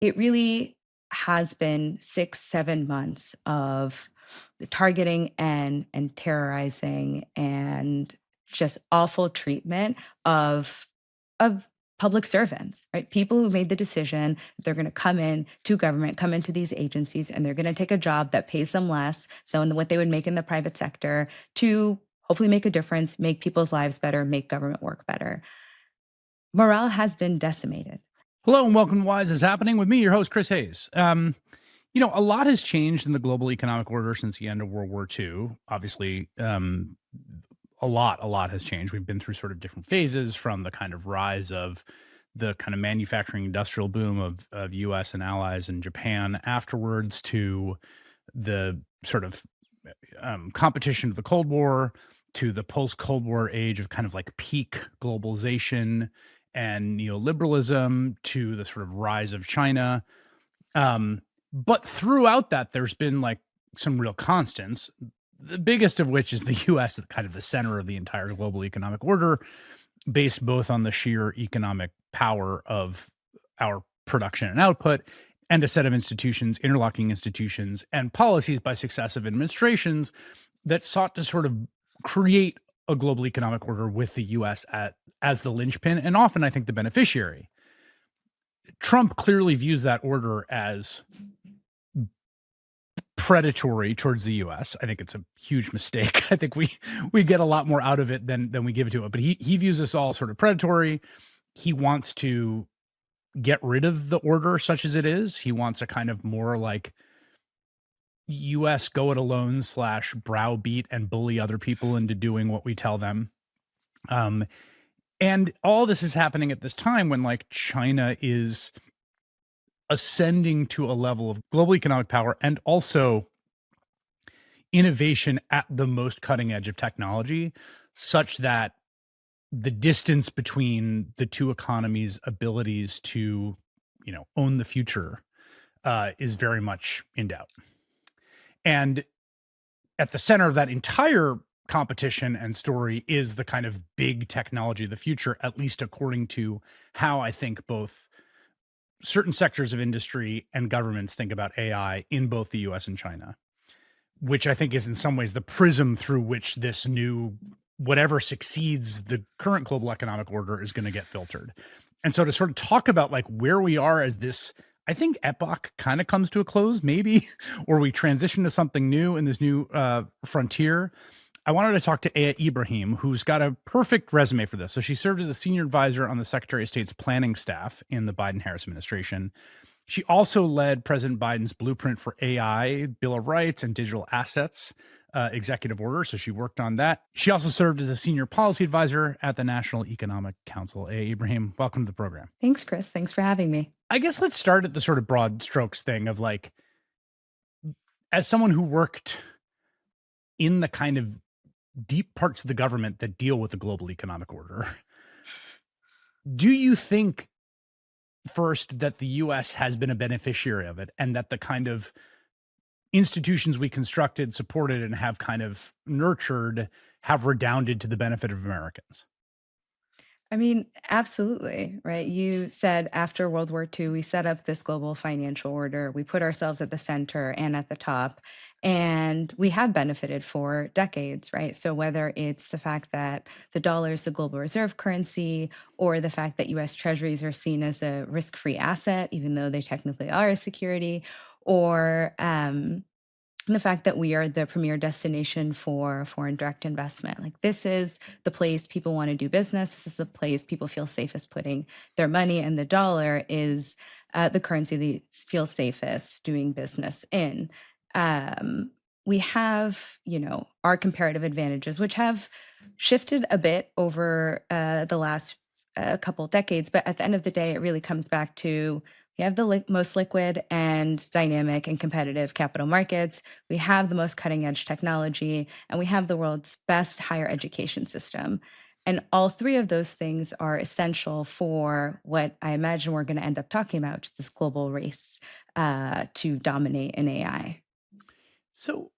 It really has been 6, 7 months of the targeting and terrorizing and just awful treatment of of public servants, right? People who made the decision that they're gonna come in to government, come into these agencies, and they're gonna take a job that pays them less than what they would make in the private sector to hopefully make a difference, make people's lives better, make government work better. Morale has been decimated. Hello and welcome to Wise is Happening with me, your host, Chris Hayes. A lot has changed in the global economic order since the end of World War II. Obviously, a lot has changed. We've been through sort of different phases from the kind of rise of the kind of manufacturing industrial boom of US and allies and Japan afterwards to the sort of competition of the Cold War to the post Cold War age of kind of like peak globalization and neoliberalism to the sort of rise of China. But throughout that, there's been like some real constants, the biggest of which is the US at kind of the center of the entire global economic order, based both on the sheer economic power of our production and output and a set of institutions, interlocking institutions, and policies by successive administrations that sought to sort of create a global economic order with the US as the linchpin and often, I think, the beneficiary. Trump clearly views that order as predatory towards the US. I think it's a huge mistake. I think we get a lot more out of it than we give to it. But he views us all sort of predatory. He wants to get rid of the order such as it is. He wants a kind of more like US go it alone / browbeat and bully other people into doing what we tell them. And all this is happening at this time when like China is ascending to a level of global economic power and also innovation at the most cutting edge of technology, such that the distance between the two economies' abilities to, own the future is very much in doubt. And at the center of that entire competition and story is the kind of big technology of the future, at least according to how I think both certain sectors of industry and governments think about AI in both the US and China, which I think is in some ways the prism through which this new, whatever succeeds the current global economic order, is going to get filtered. And so to sort of talk about like where we are as this, I think epoch kind of comes to a close, maybe, or we transition to something new in this new frontier. I wanted to talk to Aya Ibrahim, who's got a perfect resume for this. So she served as a senior advisor on the Secretary of State's planning staff in the Biden-Harris administration. She also led President Biden's blueprint for AI, Bill of Rights, and digital assets executive order. So she worked on that. She also served as a senior policy advisor at the National Economic Council. Aya Ibrahim, welcome to the program. Thanks, Chris. Thanks for having me. I guess let's start at the sort of broad strokes thing of like, as someone who worked in the kind of deep parts of the government that deal with the global economic order, do you think first that the US has been a beneficiary of it and that the kind of institutions we constructed, supported, and have kind of nurtured have redounded to the benefit of Americans? I mean, absolutely, right? You said after World War II, we set up this global financial order. We put ourselves at the center and at the top, and we have benefited for decades, right? So whether it's the fact that the dollar is the global reserve currency, or the fact that US treasuries are seen as a risk-free asset, even though they technically are a security, or the fact that we are the premier destination for foreign direct investment. Like, this is the place people want to do business. This is the place people feel safest putting their money, and the dollar is the currency they feel safest doing business in. We have, our comparative advantages, which have shifted a bit over the last couple decades. But at the end of the day, it really comes back to we have the most liquid and dynamic and competitive capital markets. We have the most cutting edge technology, and we have the world's best higher education system. And all three of those things are essential for what I imagine we're going to end up talking about, which is this global race to dominate in AI. So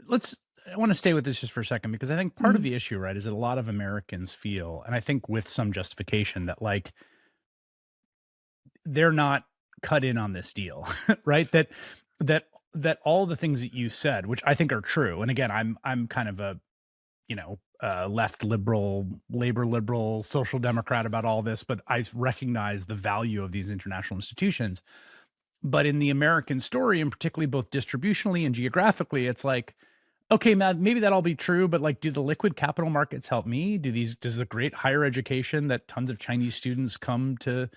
I want to stay with this just for a second, because I think part of the issue, right, is that a lot of Americans feel, and I think with some justification, that like they're not cut in on this deal, right? That that all the things that you said, which I think are true, and again, I'm kind of a, left liberal, labor liberal, social democrat about all this, but I recognize the value of these international institutions. But in the American story, and particularly both distributionally and geographically, it's like, okay, man, maybe that'll be true, but like, do the liquid capital markets help me? Does the great higher education that tons of Chinese students come to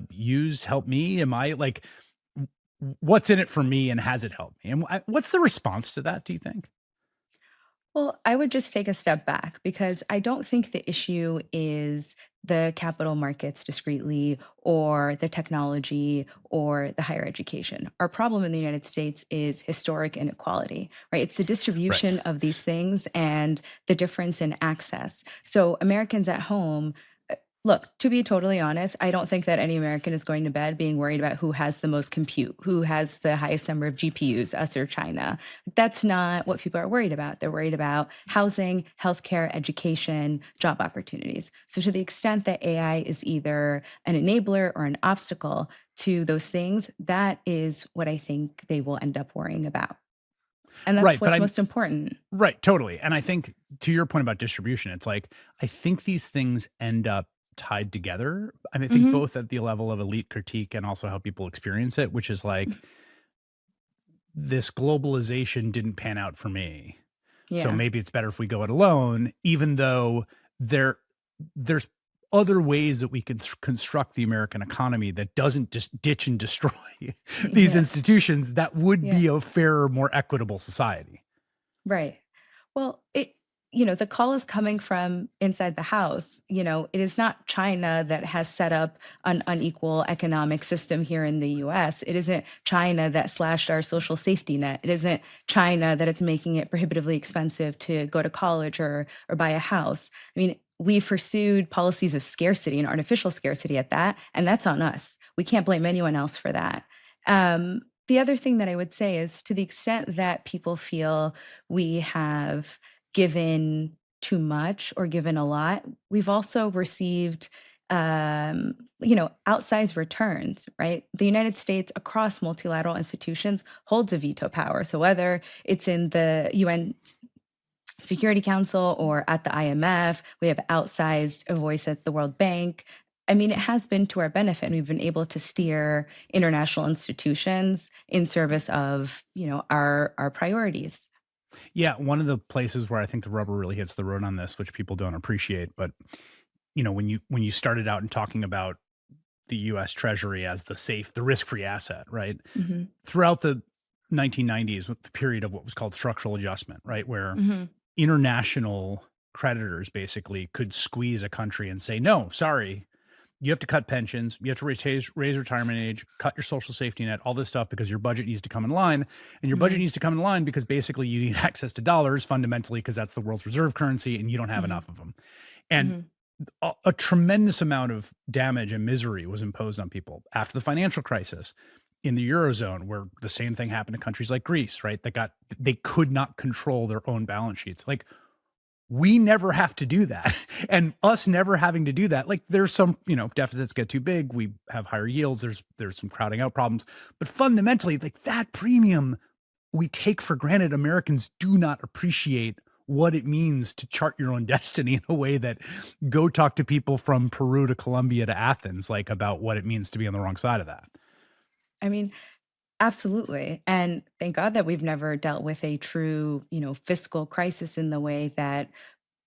use help me? Am I like, what's in it for me, and has it helped me? And what's the response to that, do you think? Well, I would just take a step back because I don't think the issue is the capital markets discretely or the technology or the higher education. Our problem in the United States is historic inequality, right? It's the Right. distribution of these things and the difference in access. So Americans at home, look, to be totally honest, I don't think that any American is going to bed being worried about who has the most compute, who has the highest number of GPUs, us or China. That's not what people are worried about. They're worried about housing, healthcare, education, job opportunities. So, to the extent that AI is either an enabler or an obstacle to those things, that is what I think they will end up worrying about. And that's Right. But what's I'm most important. right. Totally. And I think to your point about distribution, it's like, I think these things end up tied together. I mean, I think Hmm. both at the level of elite critique and also how people experience it, which is like, this globalization didn't pan out for me. So Yeah. maybe it's better if we go it alone, even though there there's other ways that we can construct the American economy that doesn't just ditch and destroy these Yeah. institutions that would Yeah. be a fairer, more equitable society. Right. Well, the call is coming from inside the house. It is not China that has set up an unequal economic system here in the US. It isn't China that slashed our social safety net. It isn't China that it's making it prohibitively expensive to go to college or buy a house. I mean, we pursued policies of scarcity and artificial scarcity at that, and that's on us. We can't blame anyone else for that. The other thing that I would say is to the extent that people feel we have given too much or given a lot, we've also received outsized returns, right? The United States across multilateral institutions holds a veto power. So whether it's in the UN Security Council or at the IMF, we have outsized a voice at the World Bank. I mean, it has been to our benefit, and we've been able to steer international institutions in service of, our priorities. Yeah, one of the places where I think the rubber really hits the road on this, which people don't appreciate, but when you started out and talking about the US Treasury as the risk-free asset, right? Mhm. Throughout the 1990s, with the period of what was called structural adjustment, right? Where Mhm. international creditors basically could squeeze a country and say, no, sorry, you have to cut pensions, you have to raise retirement age, cut your social safety net, all this stuff because your budget needs to come in line. And your budget Mhm. needs to come in line because basically you need access to dollars fundamentally because that's the world's reserve currency and you don't have Mhm. enough of them. And Mhm. a tremendous amount of damage and misery was imposed on people after the financial crisis in the Eurozone, where the same thing happened to countries like Greece, right? They could not control their own balance sheets. Like, we never have to do that. And us never having to do that, like, there's some, deficits get too big, we have higher yields, there's some crowding out problems. But fundamentally, like, that premium we take for granted. Americans do not appreciate what it means to chart your own destiny in a way that, go talk to people from Peru to Colombia to Athens, like, about what it means to be on the wrong side of that. I mean, absolutely. And thank God that we've never dealt with a true, fiscal crisis in the way that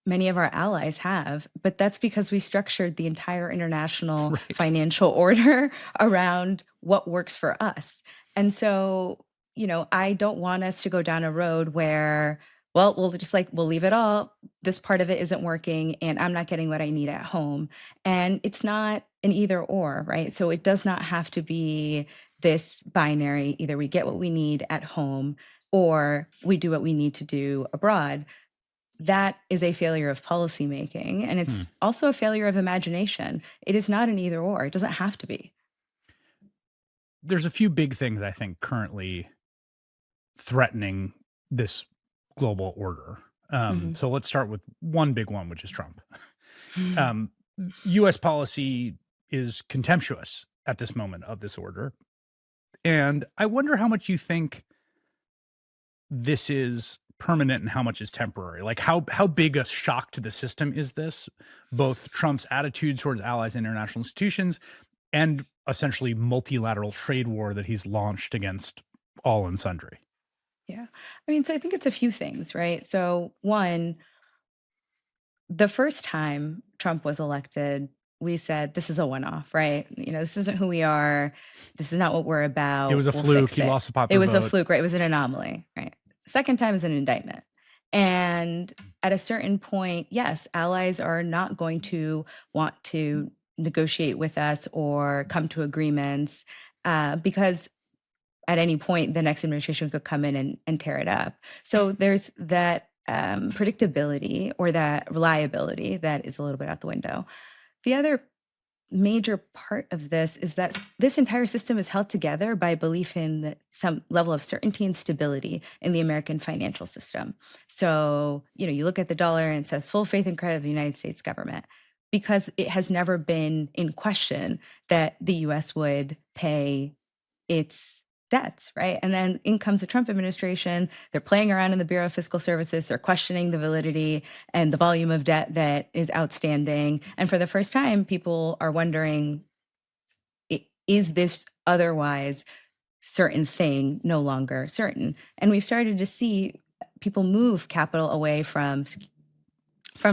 many of our allies have, but that's because we structured the entire international Right. financial order around what works for us. And so, I don't want us to go down a road where, well, we'll leave it all. This part of it isn't working, and I'm not getting what I need at home. And it's not an either or, right? So it does not have to be this binary either we get what we need at home or we do what we need to do abroad. That is a failure of policymaking, and Hmm. it's also a failure of imagination. It is not an either or. It doesn't have to be. There's a few big things I think currently threatening this global order. Mhm. So let's start with one big one, which is Trump. Um, US policy is contemptuous at this moment of this order. And I wonder how much you think this is permanent and how much is temporary. Like how big a shock to the system is this? Both Trump's attitude towards allies and international institutions and essentially multilateral trade war that he's launched against all and sundry. Yeah. I mean, so I think it's a few things, right? So, one, the first time Trump was elected, we said, this is a one off, right? This isn't who we are. This is not what we're It about. was a We'll fluke. fix He it. lost the It popular was a vote. fluke, right? It was an anomaly, right? Second time is an indictment. And at a certain point, yes, allies are not going to want to negotiate with us or come to agreements because at any point the next administration could come in and tear it up. So there's that predictability or that reliability that is a little bit out the window. The other major part of this is that this entire system is held together by belief in some level of certainty and stability in the American financial system. So, you look at the dollar and it says full faith and credit of the United States government because it has never been in question that the US would pay its debts, right? And then in comes the Trump administration. They're playing around in the Bureau of Fiscal Services. They're questioning the validity and the volume of debt that is outstanding. And for the first time, people are wondering, is this otherwise certain thing no longer certain? And we've started to see people move capital away from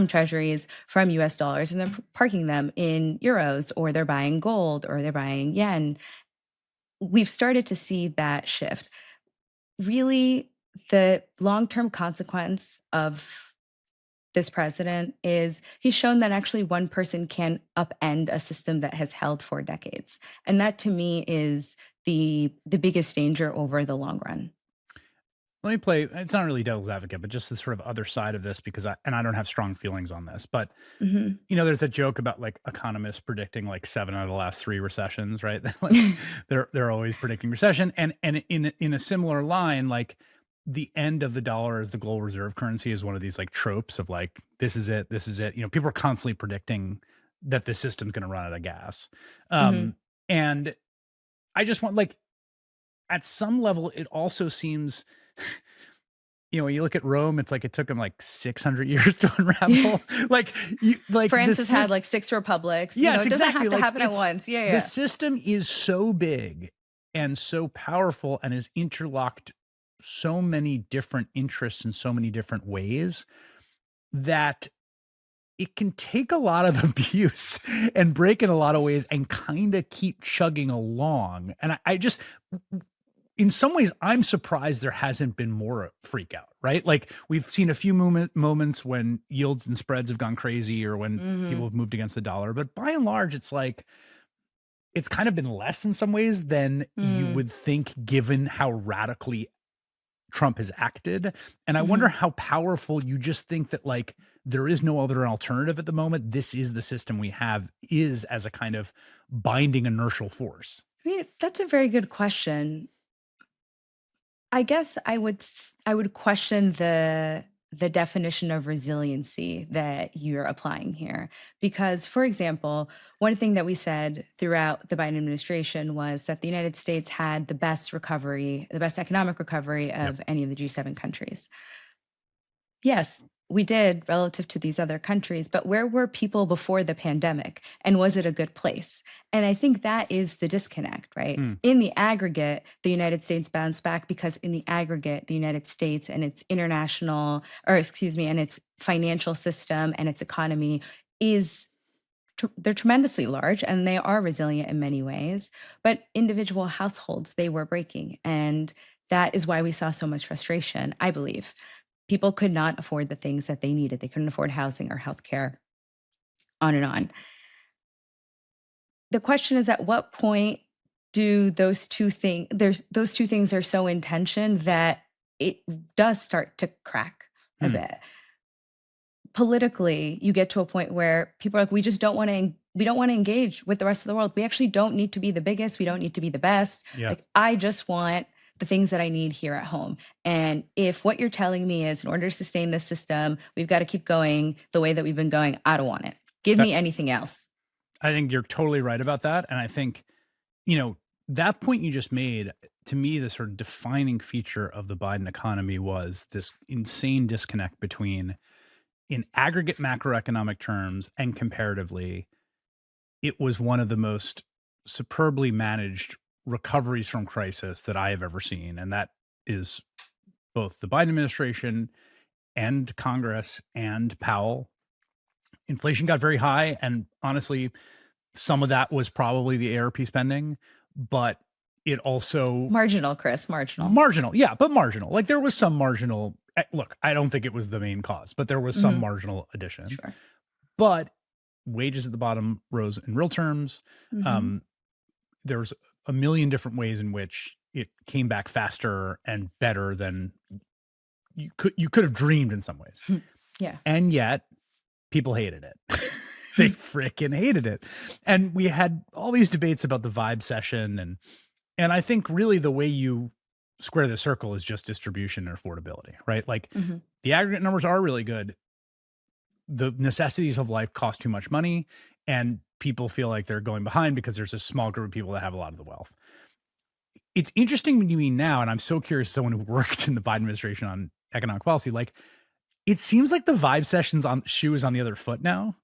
treasuries, from US dollars, and they're parking them in euros, or they're buying gold, or they're buying yen. We've started to see that shift. Really, the long-term consequence of this president is he's shown that actually one person can upend a system that has held for decades. And that to me is the biggest danger over the long run. Let me play. It's not really devil's advocate, but just the sort of other side of this because I don't have strong feelings on this. But Mhm. there's a joke about like economists predicting like 7 out of the last 3 recessions, right? Like they're always predicting recession, and in a similar line, like the end of the dollar as the global reserve currency is one of these like tropes of like this is it, this is it. People are constantly predicting that the system's going to run out of gas, Mhm. and I just want like at some level, it also seems when you look at Rome, it's like it took them like 600 years to unravel. Like France has had like 6 republics. Yes, It doesn't exactly. have to Like happen at once. Yeah, the yeah. system is so big and so powerful and is interlocked so many different interests in so many different ways that it can take a lot of abuse and break in a lot of ways and kind of keep chugging along. And I just, in some ways, I'm surprised there hasn't been more freak out, right? Like we've seen a few moments when yields and spreads have gone crazy or when people Mhm. have moved against the dollar. But by and large, it's like, it's kind of been less in some ways than you Mm. would think, given how radically Trump has acted. And I wonder Mhm. how powerful you just think that like there is no other alternative at the moment. This is the system we have is as a kind of binding inertial force. I mean, that's a very good question. I guess I would question the definition of resiliency that you're applying here. Because, for example, one thing that we said throughout the Biden administration was that the United States had the best recovery, the best economic recovery Yep. of any of the G7 countries. Yes, we did relative to these other countries, but where were people before the pandemic? And was it a good place? And I think that is the disconnect, right? Hmm. In the aggregate, the United States bounced back because in the aggregate, the United States and its international, or excuse me, and its financial system and its economy is they're tremendously large and they are resilient in many ways, but individual households, they were breaking. And that is why we saw so much frustration, I believe. People could not afford the things that they needed. They couldn't afford housing or healthcare, on and on. The question is at what point do those two things are so in tension that it does start to crack a Hmm. bit. Politically, you get to a point where people are like, we don't want to engage with the rest of the world. We actually don't need to be the biggest. We don't need to be the best. Yeah. Like, I just want the things that I need here at home. And if what you're telling me is in order to sustain this system, we've got to keep going the way that we've been going, I don't want it. Give That me anything else. I think you're totally right about that. And I think that point you just made, to me, the sort of defining feature of the Biden economy was this insane disconnect between, in aggregate macroeconomic terms and comparatively, it was one of the most superbly managed recoveries from crisis that I have ever seen. And that is both the Biden administration and Congress and Powell. Inflation got very high. And honestly, some of that was probably the ARP spending, but it also Marginal, Chris, marginal. marginal. Yeah, but marginal. Like there was some marginal. Look, I don't think it was the main cause, but there was some Mhm. marginal addition. Sure. But wages at the bottom rose in real terms. Mhm. There's a million different ways in which it came back faster and better than you could have dreamed in some ways. Yeah. And yet people hated it. They freaking hated it. And we had all these debates about the vibe session, and I think really the way you square the circle is just distribution and affordability, right? Like Mhm. the aggregate numbers are really good. The necessities of life cost too much money, and people feel like they're going behind because there's a small group of people that have a lot of the wealth. It's interesting to me now, and I'm so curious as someone who worked in the Biden administration on economic policy, like it seems like the vibe sessions on shoe is on the other foot now.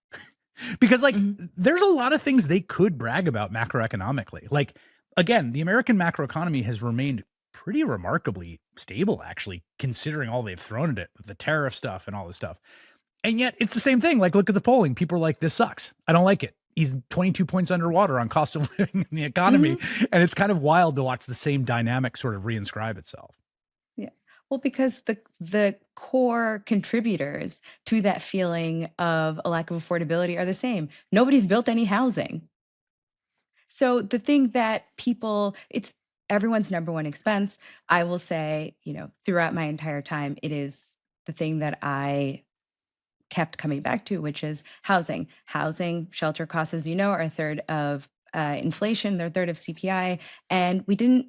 Because like Mhm. there's a lot of things they could brag about macroeconomically. Like again, the American macroeconomy has remained pretty remarkably stable, actually, considering all they've thrown at it with the tariff stuff and all this stuff. And yet it's the same thing. Like, look at the polling. People are like, this sucks. I don't like it. He's 22 points underwater on cost of living in the economy. Mhm. And it's kind of wild to watch the same dynamic sort of reinscribe itself. Yeah. Well, because the core contributors to that feeling of a lack of affordability are the same. Nobody's built any housing. So the thing that it's everyone's number one expense. I will say, throughout my entire time, it is the thing that I kept coming back to, which is housing. Housing, shelter costs, as you know, are a third of inflation, they're a third of CPI. And we didn't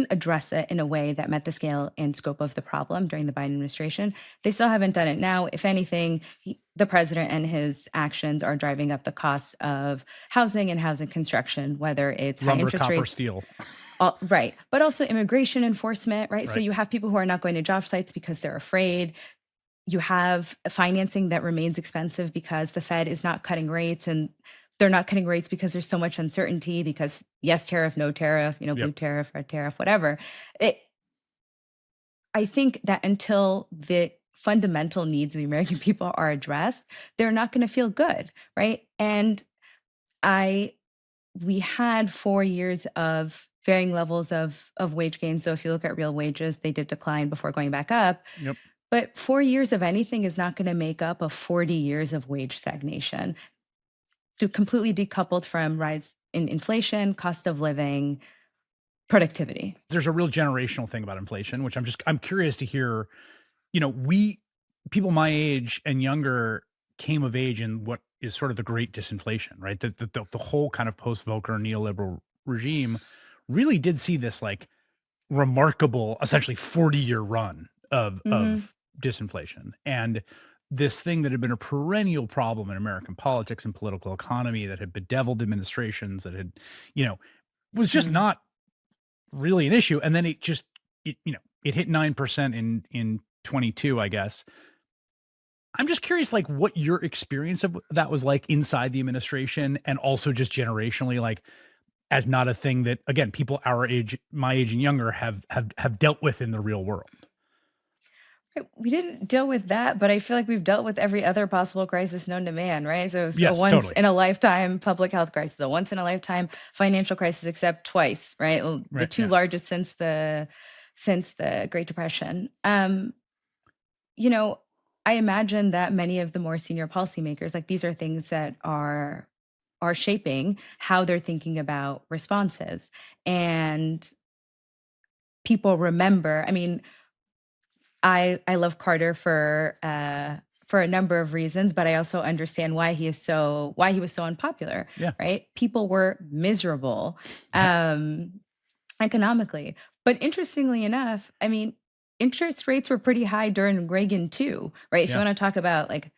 address it in a way that met the scale and scope of the problem during the Biden administration. They still haven't done it now. If anything, the president and his actions are driving up the costs of housing and housing construction, whether it's high Lumber, interest copper, rates, steel. right, but also immigration enforcement, right? So Right. you have people who are not going to job sites because they're afraid. You have financing that remains expensive because the Fed is not cutting rates, and they're not cutting rates because there's so much uncertainty because yes tariff, no tariff, blue Yep. tariff, red tariff, whatever. It I think that until the fundamental needs of the American people are addressed, they're not going to feel good, right? And I we had 4 years of varying levels of wage gain. So if you look at real wages, they did decline before going back up. Yep. But 4 years of anything is not gonna make up of 40 years of wage stagnation, completely decoupled from rise in inflation, cost of living, productivity. There's a real generational thing about inflation, which I'm curious to hear. We people my age and younger came of age in what is sort of the great disinflation, right? The whole kind of post-Volcker neoliberal regime really did see this like remarkable, essentially 40-year run of Mhm. disinflation. And this thing that had been a perennial problem in American politics and political economy that had bedeviled administrations that had, was just Mhm. not really an issue. And then it hit 9% in 22, I guess. I'm just curious, like, what your experience of that was like inside the administration, and also just generationally, like, as not a thing that, again, people our age, my age and younger have dealt with in the real world. We didn't deal with that, but I feel like we've dealt with every other possible crisis known to man, right? So it's a Yes, once totally. in a lifetime public health crisis, a once in a lifetime financial crisis, except twice, right? Well, the Right. two Yeah. largest since the Great Depression. You know, I imagine that many of the more senior policymakers, like these are things that are shaping how they're thinking about responses. And people remember, I mean, I love Carter for a number of reasons, but I also understand why he was so unpopular, Yeah. right? People were miserable Yeah. um, economically. But interestingly enough, I mean, interest rates were pretty high during Reagan too, right? If you Yeah. want to talk about like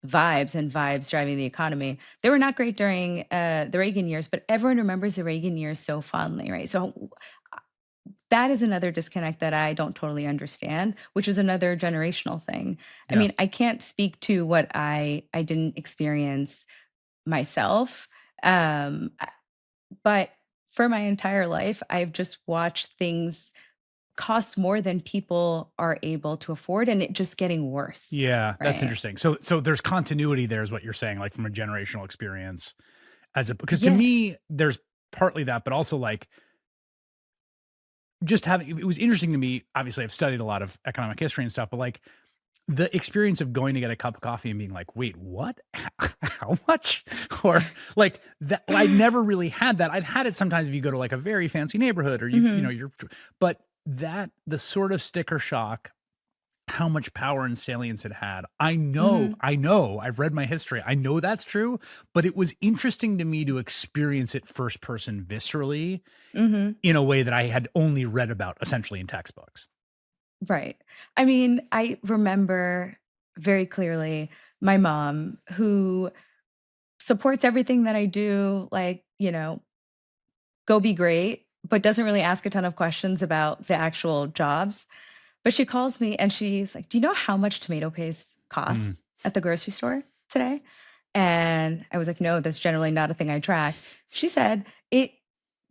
vibes and vibes driving the economy. They were not great during the Reagan years, but everyone remembers the Reagan years so fondly, right? So that is another disconnect that I don't totally understand, which is another generational thing. I Yeah. mean, I can't speak to what I didn't experience myself, but for my entire life, I've just watched things cost more than people are able to afford, and it just getting worse, Yeah, that's right? interesting. So there's continuity there is what you're saying, like from a generational experience as a because to Yeah. me, there's partly that, but also like just having it was interesting to me. Obviously, I've studied a lot of economic history and stuff, but like the experience of going to get a cup of coffee and being like, "Wait, what? How much?" Or like that I never really had that. I've had it sometimes if you go to like a very fancy neighborhood or you know, Mhm, you're but that the sort of sticker shock, how much power and salience it had. mhm, I know, I've read my history. I know that's true, but it was interesting to me to experience it first person viscerally mhm. in a way that I had only read about essentially in textbooks. Right. I mean, I remember very clearly my mom who supports everything that I do, like, go be great, but doesn't really ask a ton of questions about the actual jobs. But she calls me and she's like, "Do you know how much tomato paste Mm, costs at the grocery store today?" And I was like, "No, that's generally not a thing I track." She said, "It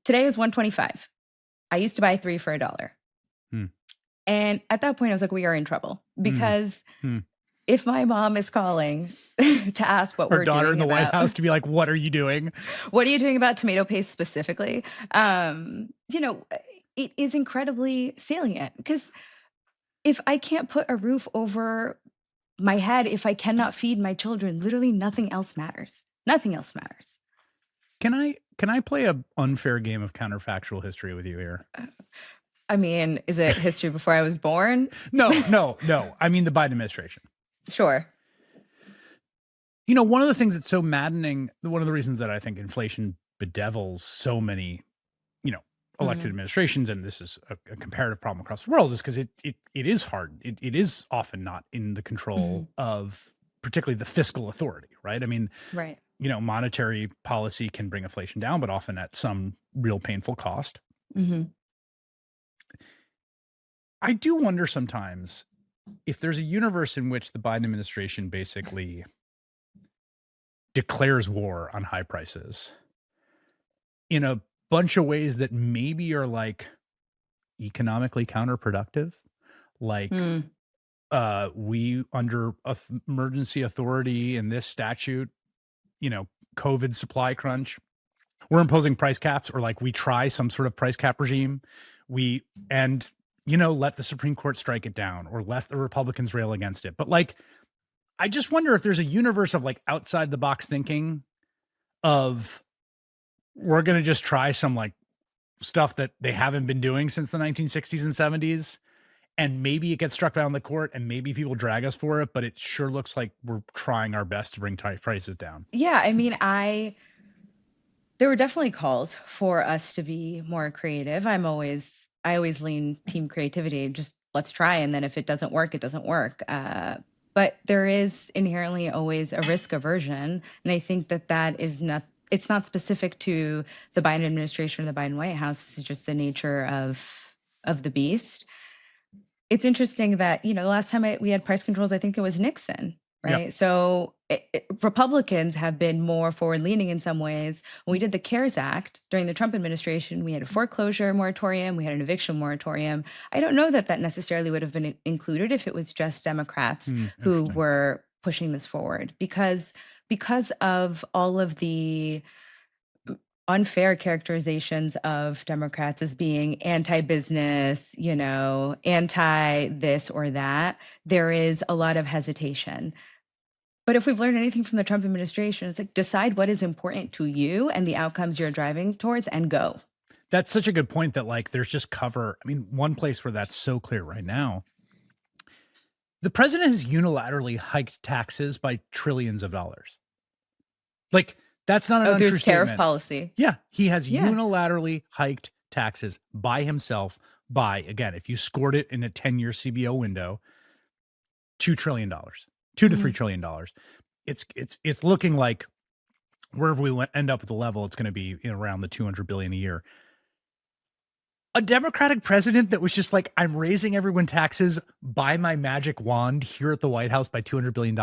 today is 125. I used to buy 3 for a dollar." mm, And at that point, I was like, "We are in trouble," mm, because mm. if my mom is calling to ask what Her we're daughter in doing the White about House to be like, "What are you doing?" what are you doing about tomato paste specifically, it is incredibly salient because if I can't put a roof over my head, if I cannot feed my children, literally nothing else matters. Nothing else matters. Can I play a unfair game of counterfactual history with you here? I mean, is it history before I was born? No, no, no. I mean the Biden administration. Sure. You know, one of the things that's so maddening, one of the reasons that I think inflation bedevils so many, you know, elected Mhm, administrations, and this is a comparative problem across the world, is because it is hard. It is often not in the control mhm, of particularly the fiscal authority, right? I mean, right. you know, monetary policy can bring inflation down, but often at some real painful cost. Mhm, I do wonder sometimes if there's a universe in which the Biden administration basically declares war on high prices in a bunch of ways that maybe are like economically counterproductive. Like, mm, we under emergency authority in this statute, you know, COVID supply crunch, we're imposing price caps, or like we try some sort of price cap regime. We and you know, let the Supreme Court strike it down or let the Republicans rail against it. But like, I just wonder if there's a universe of like outside the box thinking of we're going to just try some like stuff that they haven't been doing since the 1960s and 70s. And maybe it gets struck down in the court and maybe people drag us for it, but it sure looks like we're trying our best to bring prices down. yeah, I mean, there were definitely calls for us to be more creative. I always lean team creativity, just let's try, and then if it doesn't work, it doesn't work. But there is inherently always a risk aversion, and I think that that is not. It's not specific to the Biden administration or the Biden White House. This is just the nature of the beast. It's interesting that, the last time we had price controls, I think it was Nixon, Yeah. right? So Republicans have been more forward leaning in some ways. When we did the CARES Act during the Trump administration, we had a foreclosure moratorium, we had an eviction moratorium. I don't know that that necessarily would have been included if it was just Democrats Hmm, who interesting. were pushing this forward because of all of the unfair characterizations of Democrats as being anti-business, anti this or that, there is a lot of hesitation. But if we've learned anything from the Trump administration, it's like decide what is important to you and the outcomes you're driving towards and go. That's such a good point that like there's just cover. I mean, one place where that's so clear right now, the president has unilaterally hiked taxes by trillions of dollars. Like, that's not an Oh, untrue there's tariff statement. policy. Yeah, he has Yeah. unilaterally hiked taxes by himself by, again, if you scored it in a 10-year CBO window, $2 trillion, 2 to Mhm. $3 trillion. it's looking like wherever we end up with the level, it's going to be around the 200 billion a year. A Democratic president that was just like, I'm raising everyone taxes by my magic wand here at the White House by $200 billion.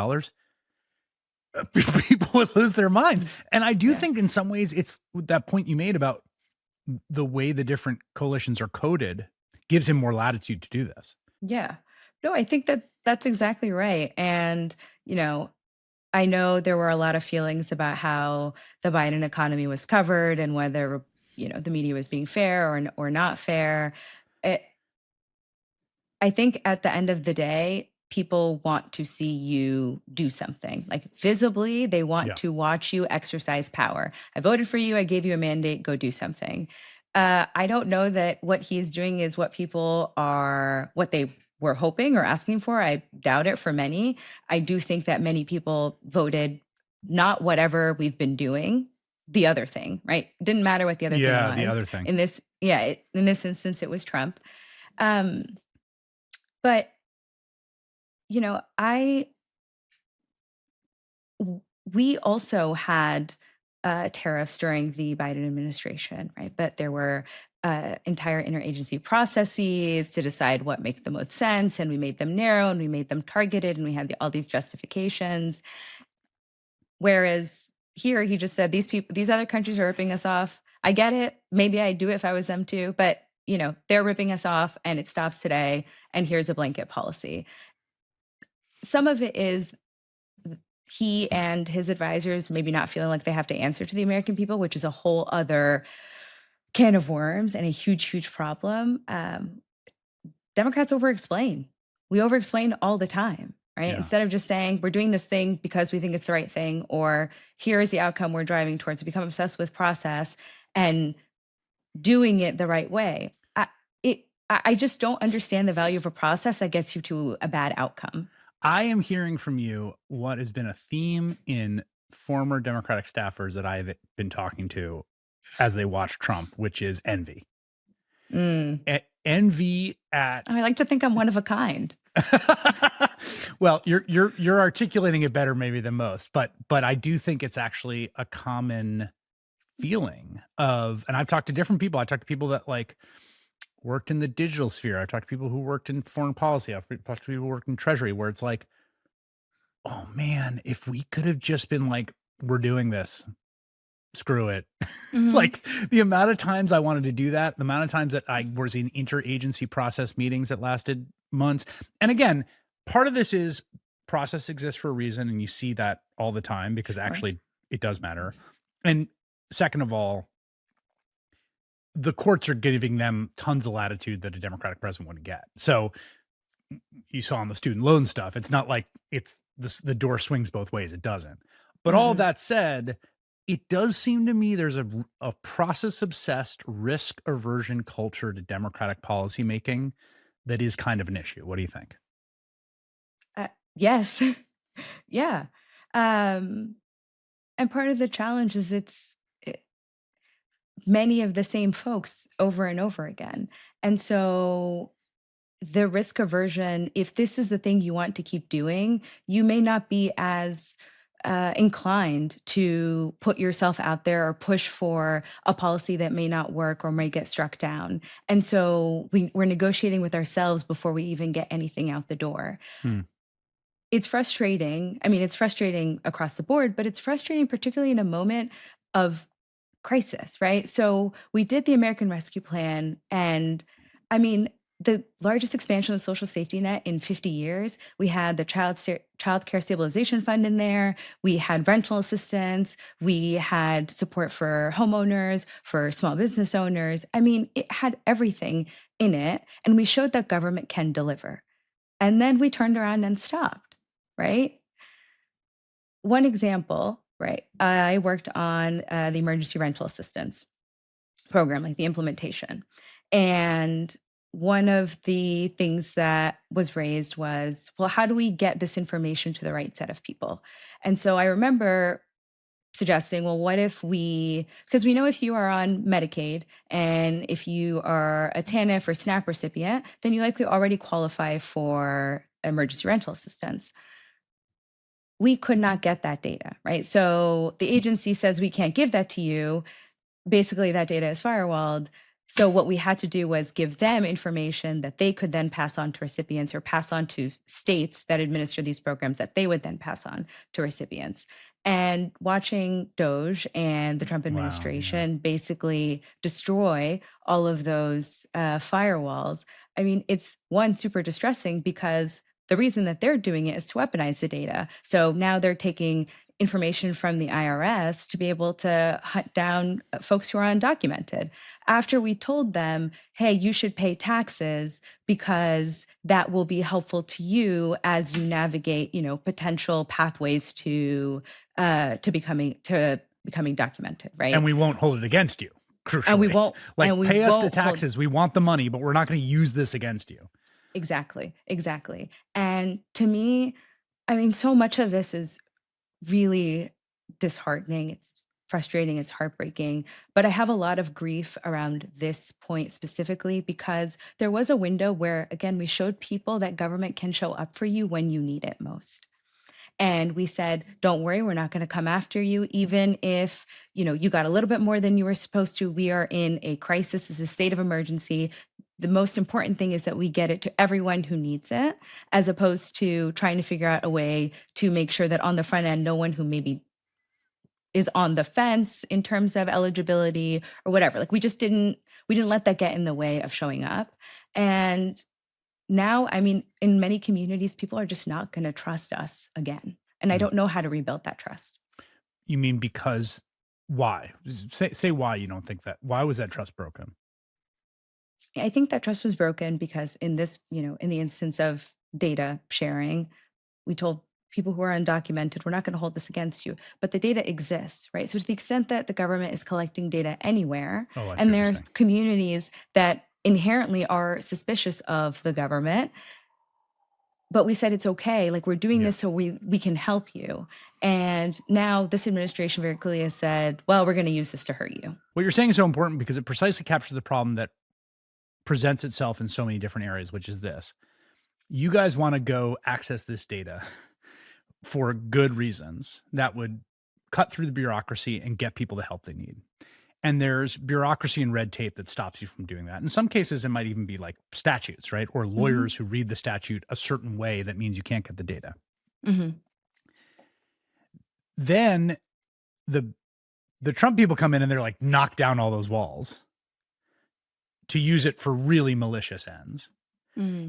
People would lose their minds. And I do think in some ways it's that point you made about the way the different coalitions are coded gives him more latitude to do this. Yeah. No, I think that that's exactly right. And, I know there were a lot of feelings about how the Biden economy was covered and whether, the media was being fair or not fair. It, I think at the end of the day, people want to see you do something. Like visibly, they want to watch you exercise power. I voted for you. I gave you a mandate. Go do something. I don't know that what he's doing is what they were hoping or asking for. I doubt it for many. I do think that many people voted not whatever we've been doing, the other thing, right? Didn't matter what the other thing was. Yeah, the other thing. In this instance, it was Trump. But we also had tariffs during the Biden administration, right? But there were entire interagency processes to decide what makes the most sense, and we made them narrow, and we made them targeted, and we had all these justifications. Whereas here, he just said, these other countries are ripping us off. I get it. Maybe I'd do it if I was them too, but they're ripping us off, and it stops today. And here's a blanket policy. Some of it is he and his advisors maybe not feeling like they have to answer to the American people, which is a whole other can of worms and a huge, huge problem. Democrats over-explain. We over-explain all the time, right? Yeah. Instead of just saying, we're doing this thing because we think it's the right thing, or here is the outcome we're driving towards. We become obsessed with process and doing it the right way. I just don't understand the value of a process that gets you to a bad outcome. I am hearing from you what has been a theme in former Democratic staffers that I've been talking to as they watch Trump, which is envy. Envy at. I like to think I'm one of a kind. Well, you're articulating it better maybe than most, but I do think it's actually a common feeling of, and I've talked to different people. I talked to people that like worked in the digital sphere. I talked to people who worked in foreign policy. I've talked to people who worked in treasury, where it's like, oh man, if we could have just been like, we're doing this, screw it. Like the amount of times I wanted to do that, the amount of times that I was in interagency process meetings that lasted months. And again, part of this is process exists for a reason. And you see that all the time because actually it does matter. And second of all, the courts are giving them tons of latitude that a Democratic president wouldn't get. So you saw on the student loan stuff, it's not like it's the door swings both ways. It doesn't. But all that said, it does seem to me there's a process obsessed, risk aversion culture to Democratic policymaking that is kind of an issue. What do you think? Yes. Yeah. And part of the challenge is many of the same folks over and over again. And so the risk aversion, if this is the thing you want to keep doing, you may not be as inclined to put yourself out there or push for a policy that may not work or may get struck down. And so we're negotiating with ourselves before we even get anything out the door. It's frustrating. I mean, it's frustrating across the board, but it's frustrating particularly in a moment of crisis, right? So we did the American Rescue Plan, and I mean, the largest expansion of the social safety net in 50 years. We had the child care stabilization fund in there. We had rental assistance. We had support for homeowners, for small business owners. I mean, it had everything in it, and we showed that government can deliver. And then we turned around and stopped, right? One example, right? I worked on the emergency rental assistance program, like the implementation. And one of the things that was raised was, well, how do we get this information to the right set of people? And so I remember suggesting, well, what if because we know if you are on Medicaid and if you are a TANF or SNAP recipient, then you likely already qualify for emergency rental assistance. we could not get that data, right? So the agency says we can't give that to you. Basically, that data is firewalled. So what we had to do was give them information that they could then pass on to recipients or pass on to states that administer these programs that they would then pass on to recipients. And watching Doge and the Trump Wow. Yeah. administration basically destroy all of those firewalls, I mean, it's one, super distressing because the reason that they're doing it is to weaponize the data. So now they're taking information from the IRS to be able to hunt down folks who are undocumented. After we told them, hey, you should pay taxes because that will be helpful to you as you navigate, potential pathways to becoming documented, right? And we won't hold it against you, And we crucially. won't, Like, and we pay us the won't hold. taxes. We want the money, but we're not going to use this against you. Exactly. And to me, I mean, so much of this is really disheartening. It's frustrating. It's heartbreaking. But I have a lot of grief around this point specifically because there was a window where, again, we showed people that government can show up for you when you need it most. And we said, don't worry, we're not going to come after you, even if, you got a little bit more than you were supposed to. We are in a crisis. This is a state of emergency. The most important thing is that we get it to everyone who needs it, as opposed to trying to figure out a way to make sure that on the front end, no one who maybe is on the fence in terms of eligibility or whatever. Like we didn't let that get in the way of showing up. And now, I mean, in many communities, people are just not going to trust us again. And I don't know how to rebuild that trust. You mean because why? Say why you don't think that. Why was that trust broken? I think that trust was broken because in this, in the instance of data sharing, we told people who are undocumented, we're not going to hold this against you, but the data exists, right? So to the extent that the government is collecting data anywhere, Oh, I see what and you're there are saying. communities that inherently are suspicious of the government, but we said it's okay, like we're doing Yeah. this so we can help you. And now this administration very clearly has said, well, we're going to use this to hurt you. What you're saying is so important because it precisely captures the problem that presents itself in so many different areas, which is this. You guys want to go access this data for good reasons that would cut through the bureaucracy and get people the help they need. And there's bureaucracy and red tape that stops you from doing that. In some cases, it might even be like statutes, right? Or lawyers who read the statute a certain way that means you can't get the data. Mm-hmm. Then the Trump people come in and they're like, knock down all those walls to use it for really malicious ends. Mm-hmm.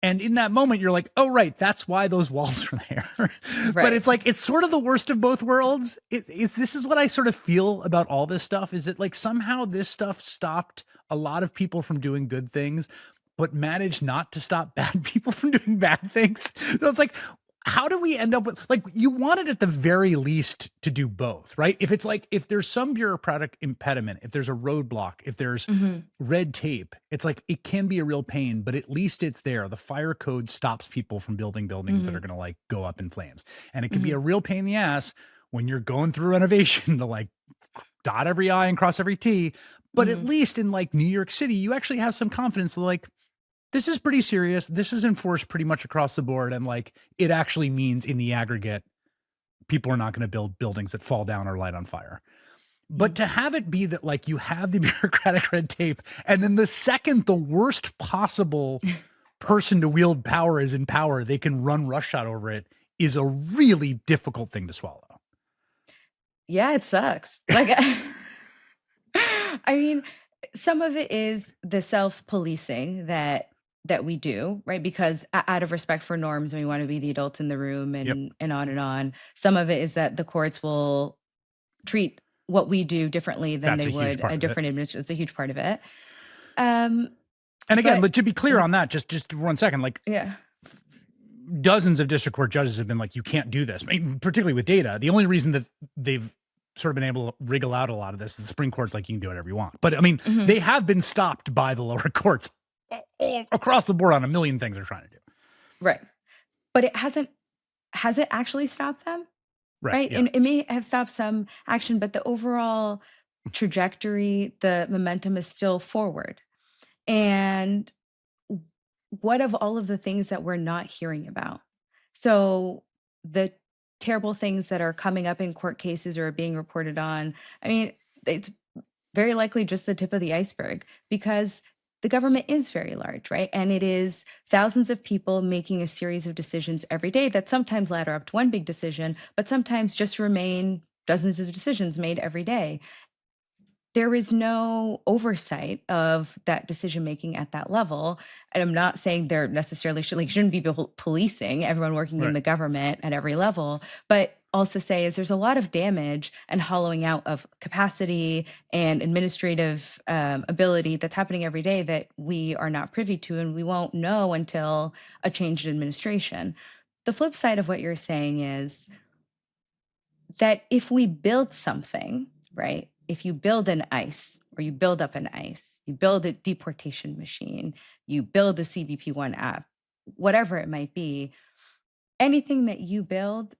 And in that moment, you're like, oh, right, that's why those walls are there. Right. But it's like, it's sort of the worst of both worlds. This is what I sort of feel about all this stuff, is that like somehow this stuff stopped a lot of people from doing good things, but managed not to stop bad people from doing bad things. So it's like, how do we end up with, like, you wanted at the very least to do both, right? If it's like, if there's some bureaucratic impediment, if there's a roadblock, if there's red tape, it's like, it can be a real pain, but at least it's there. The fire code stops people from building buildings that are going to like go up in flames. And it can be a real pain in the ass when you're going through renovation to like dot every I and cross every T. But at least in like New York City, you actually have some confidence, like, this is pretty serious. This is enforced pretty much across the board. And like, it actually means in the aggregate, people are not going to build buildings that fall down or light on fire. But to have it be that like you have the bureaucratic red tape, and then the second the worst possible person to wield power is in power, they can run roughshod over it, is a really difficult thing to swallow. Yeah, it sucks. Like, I mean, some of it is the self-policing that we do, right? Because out of respect for norms, we want to be the adult in the room and on and on. Some of it is that the courts will treat what we do differently than they would a different administration. It's a huge part of it. And again, but to be clear on that, just 1 second, like, dozens of district court judges have been like, you can't do this. I mean, particularly with data. The only reason that they've sort of been able to wriggle out a lot of this is the Supreme Court's like, you can do whatever you want. But I mean, they have been stopped by the lower courts all across the board on a million things they're trying to do. Right. But has it actually stopped them? Right. Yeah. And it may have stopped some action, but the overall trajectory, the momentum is still forward. And what of all of the things that we're not hearing about? So the terrible things that are coming up in court cases or are being reported on, I mean, it's very likely just the tip of the iceberg because the government is very large, right? And it is thousands of people making a series of decisions every day that sometimes ladder up to one big decision, but sometimes just remain dozens of decisions made every day. There is no oversight of that decision making at that level. And I'm not saying there necessarily shouldn't be policing everyone working in Right. the government at every level, but also say is there's a lot of damage and hollowing out of capacity and administrative ability that's happening every day that we are not privy to and we won't know until a change in administration. The flip side of what you're saying is that if we build something, right? If you build an ICE or you build up an ICE, you build a deportation machine, you build a CBP1 app, whatever it might be, anything that you build,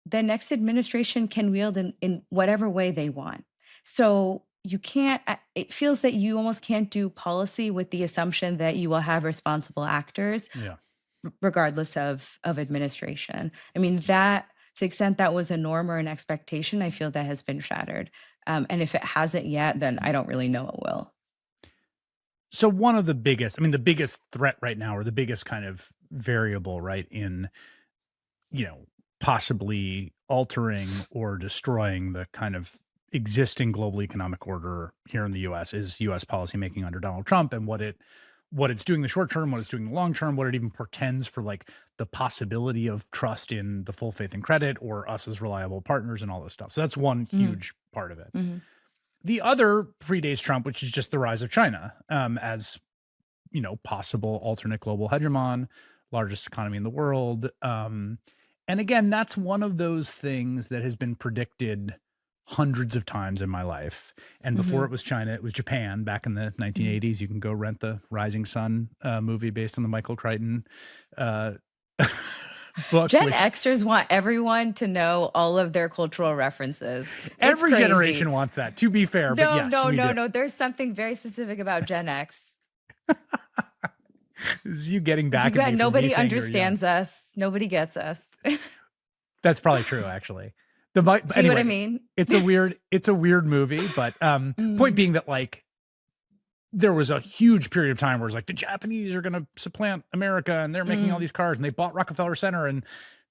the next administration can wield in whatever way they want. So you can't, it feels that you almost can't do policy with the assumption that you will have responsible actors Yeah. regardless of administration. I mean, that to the extent that was a norm or an expectation, I feel that has been shattered. And if it hasn't yet, then I don't really know it will. So one of the biggest, I mean, the biggest threat right now, or the biggest kind of variable, right, in, possibly altering or destroying the kind of existing global economic order here in the US is US policymaking under Donald Trump and what it's doing in the short term, what it's doing in the long term, what it even portends for like the possibility of trust in the full faith and credit or us as reliable partners and all this stuff. So that's one Mhm, huge part of it. mhm, The other predates Trump, which is just the rise of China as possible alternate global hegemon, largest economy in the world. And again, that's one of those things that has been predicted hundreds of times in my life. And before mhm, it was China, it was Japan back in the mhm. 1980s. You can go rent the Rising Sun movie based on the Michael Crichton uh, book, Gen which Xers want everyone to know all of their cultural references. It's every crazy. generation wants that, to be fair. But No, yes, no, we no, do. no. There's something very specific about Gen X. This is you getting You back at got me for me nobody saying you're young. understands us. Nobody gets us. That's probably true, actually. See what I Anyway, mean? it's a weird movie, but point Mm, being that like there was a huge period of time where it's like the Japanese are going to supplant America and they're making all mm, these cars and they bought Rockefeller Center and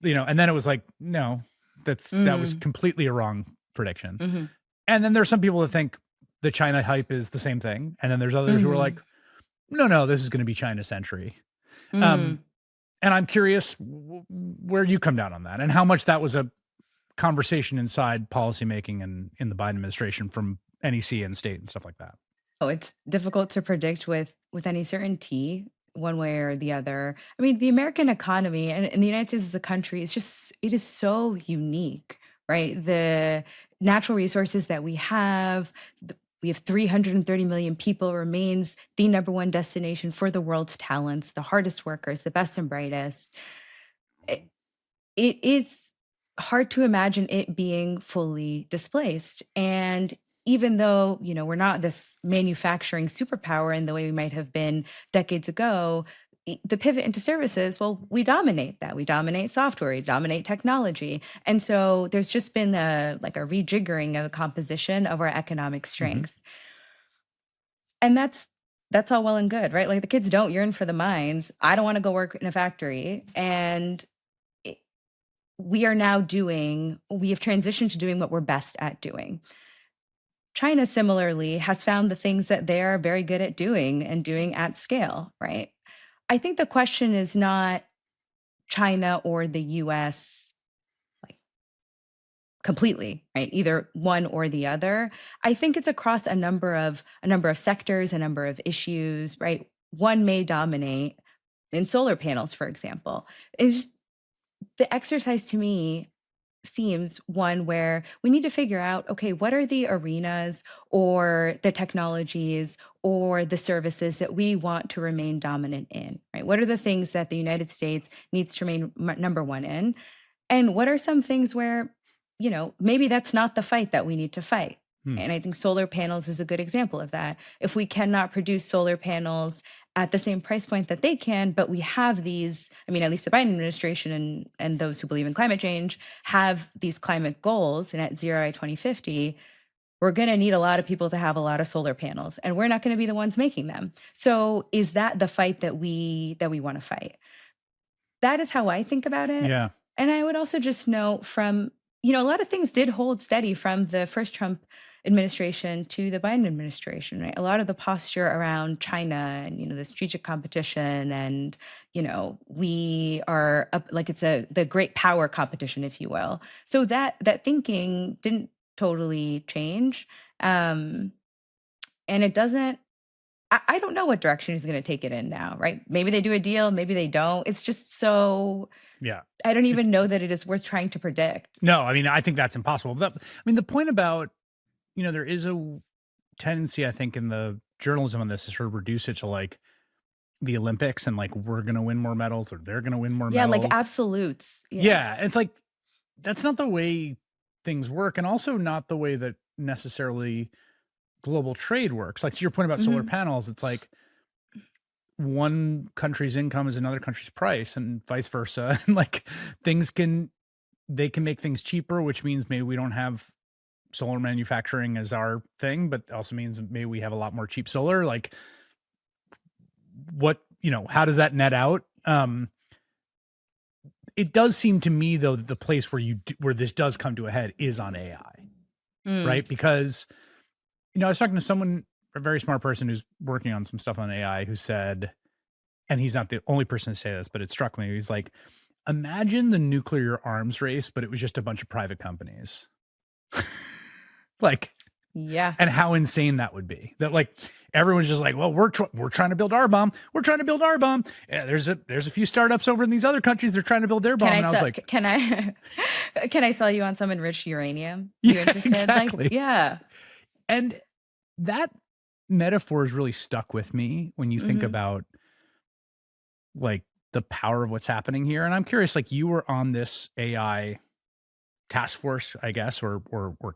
and then it was like no, that was mm, completely a wrong prediction. mhm, And then there's some people that think the China hype is the same thing, and then there's others who are like, mhm, no, this is going to be China century. Um, mm. and I'm curious where you come down on that and how much that was a conversation inside policymaking and in the Biden administration from NEC and state and stuff like that. Oh, it's difficult to predict with any certainty one way or the other. I mean, the American economy and the United States as a country is just it is so unique, right? The natural resources that we have, we have 330 million people remains the number one destination for the world's talents, the hardest workers, the best and brightest. It, it is hard to imagine it being fully displaced. And even though, we're not this manufacturing superpower in the way we might have been decades ago, the pivot into services, well, we dominate that. We dominate software, we dominate technology. And so there's just been a rejiggering of a composition of our economic Mhm. strength. And that's all well and good, right? Like the kids don't yearn for the mines. I don't want to go work in a factory. And we have transitioned to doing what we're best at doing. China similarly has found the things that they are very good at doing and doing at scale, right? I think the question is not China or the US like completely, right? Either one or the other. I think it's across a number of sectors, a number of issues, right? One may dominate in solar panels, for example. It's just the exercise to me seems one where we need to figure out okay, what are the arenas or the technologies or the services that we want to remain dominant in, right? What are the things that the United States needs to remain number one in? And what are some things where, maybe that's not the fight that we need to fight? Hmm. And I think solar panels is a good example of that. If we cannot produce solar panels at the same price point that they can, but we have these, I mean, at least the Biden administration and those who believe in climate change have these climate goals and at zero by 2050, we're going to need a lot of people to have a lot of solar panels and we're not going to be the ones making them. So is that the fight that we want to fight? That is how I think about it. Yeah. And I would also just note from, a lot of things did hold steady from the first Trump administration to the Biden administration, right? A lot of the posture around China and, the strategic competition and, we are up, like it's the great power competition, if you will. So that thinking didn't totally change. And it doesn't, I don't know what direction he's going to take it in now, right? Maybe they do a deal, maybe they don't. It's just so, Yeah. I don't It's even know that it is worth trying to predict. no, I mean, I think that's impossible. But I mean, the point about, there is a tendency, I think, in the journalism on this to sort of reduce it to like the Olympics and like we're gonna win more medals or they're gonna win more Yeah, medals. like absolutes. Yeah. It's like that's not the way things work, and also not the way that necessarily global trade works. Like to your point about solar Mhm. panels, it's like one country's income is another country's price and vice versa. And like they can make things cheaper, which means maybe we don't have solar manufacturing as our thing, but also means maybe we have a lot more cheap solar. Like what, how does that net out? It does seem to me though that the place where this does come to a head is on AI, Mm. right? Because I was talking to someone, a very smart person who's working on some stuff on AI, who said, and he's not the only person to say this, but it struck me. He's like, imagine the nuclear arms race, but it was just a bunch of private companies. Like, Yeah. and how insane that would be. That like everyone's just like, well, we're trying to build our bomb. We're trying to build our bomb. Yeah, there's a few startups over in these other countries. They're trying to build their bomb. And I was like, can I sell you on some enriched uranium? Yeah, You interested? exactly. Like, yeah. And that metaphor has really stuck with me when you think Mhm. about like the power of what's happening here. And I'm curious, like you were on this AI task force, I guess, or